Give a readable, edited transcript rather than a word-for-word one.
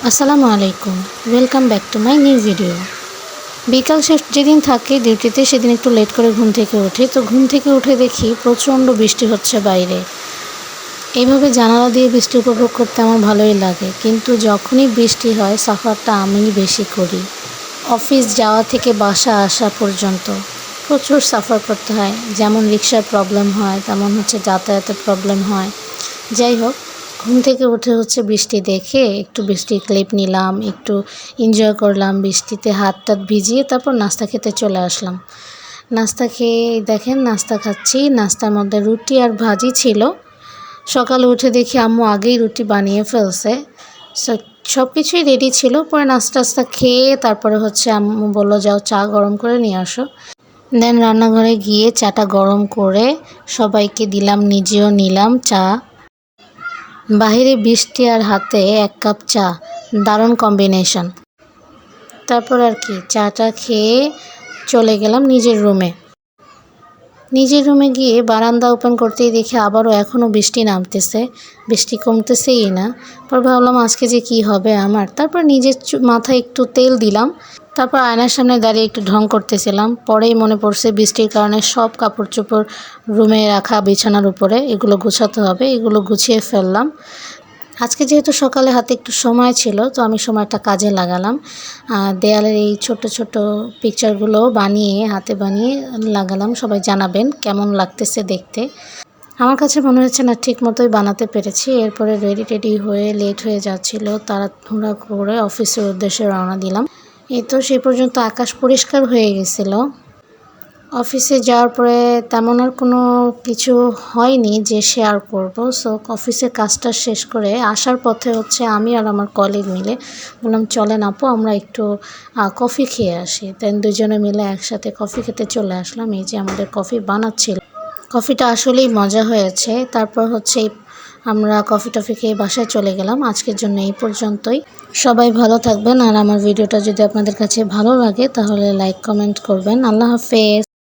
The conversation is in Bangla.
আসসালামু আলাইকুম, welcome back to my new video. বিকাল শেষ যেদিন থাকে ডিউটিতে সেদিন একটু লেট করে ঘুম থেকে উঠি। তো ঘুম থেকে উঠে দেখি প্রচণ্ড বৃষ্টি হচ্ছে বাইরে। এইভাবে জানালা দিয়ে বৃষ্টি উপভোগ করতে আমার ভালোই লাগে, কিন্তু যখনই বৃষ্টি হয় সাফারটা আমি বেশি করি। অফিস যাওয়া থেকে বাসা আসা পর্যন্ত প্রচুর সাফার করতে হয়। যেমন রিক্সার প্রবলেম হয়, তেমন যাতায়াতের প্রবলেম হয়। যাই হোক, ঘুম থেকে উঠে বৃষ্টি দেখে একটু বৃষ্টির ক্লিপ নিলাম, একটু এনজয় করলাম, বৃষ্টিতে হাত টাত ভিজিয়ে তারপর নাস্তা খেতে চলে আসলাম। নাস্তা খেয়ে দেখেন নাস্তা খাচ্ছি, নাস্তার মধ্যে রুটি আর ভাজি ছিল। সকালে উঠে দেখি আম্মু আগেই রুটি বানিয়ে ফেলছে। সব কিছুই রেডি ছিল। পরে নাস্তা খেয়ে তারপরে আম্মু বললো যাও চা গরম করে নিয়ে আসো। দেন রান্নাঘরে গিয়ে চাটা গরম করে সবাইকে দিলাম, নিজেও নিলাম চা। বাহিরে বৃষ্টি আর হাতে 1 কাপ চা, দারুণ কম্বিনেশন। তারপর আর কি চাটা খেয়ে চলে গেলাম নিজের রুমে গিয়ে বারান্দা ওপেন করতেই দেখি আবারও এখনও বৃষ্টি নামতেছে, বৃষ্টি কমতেছেই না। পর ভাবলাম আজকে যে কি হবে আমার। তারপর নিজের মাথায় একটু তেল দিলাম, তারপর আয়নার সামনে দাঁড়িয়ে একটু ঢং করতেছিলাম। পরেই মনে পড়ছে বৃষ্টির কারণে সব কাপড় চোপড় রুমে রাখা বিছানার উপরে, এগুলো গুছাতে হবে। এগুলো গুছিয়ে ফেললাম। আজকে যেহেতু সকালে হাতে একটু সময় ছিল, তো আমি সময়টা কাজে লাগালাম। দেয়ালের এই ছোট ছোট পিকচারগুলো হাতে বানিয়ে লাগালাম। সবাই জানাবেন কেমন লাগতেছে দেখতে। আমার কাছে মনে হচ্ছে না ঠিক মতোই বানাতে পেরেছি। এরপরে রেডি হয়ে লেট হয়ে যাচ্ছিল, তাড়াহুড়া করে অফিসের উদ্দেশ্যে রওনা দিলাম। এই তো সেই পর্যন্ত আকাশ পরিষ্কার হয়ে গেছিলো। অফিসে যাওয়ার পরে তেমন আর কোনো কিছু হয়নি যে শেয়ার করব। সো অফিসের কাজটা শেষ করে আসার পথে আমি আর আমার কলিগ মিলে বললাম চলেন আপু আমরা একটু কফি খেয়ে আসি। দেন দুজনে মিলে একসাথে কফি খেতে চলে আসলাম। এই যে আমাদের কফি বানাচ্ছিল, কফিটা আসলেই মজা হয়েছে। তারপর আমরা কফি টফি খেয়ে বাসায় চলে গেলাম। আজকের জন্য এই পর্যন্তই। সবাই ভালো থাকবেন, আর আমার ভিডিওটা যদি আপনাদের কাছে ভালো লাগে তাহলে লাইক কমেন্ট করবেন। আল্লাহ হাফেজ।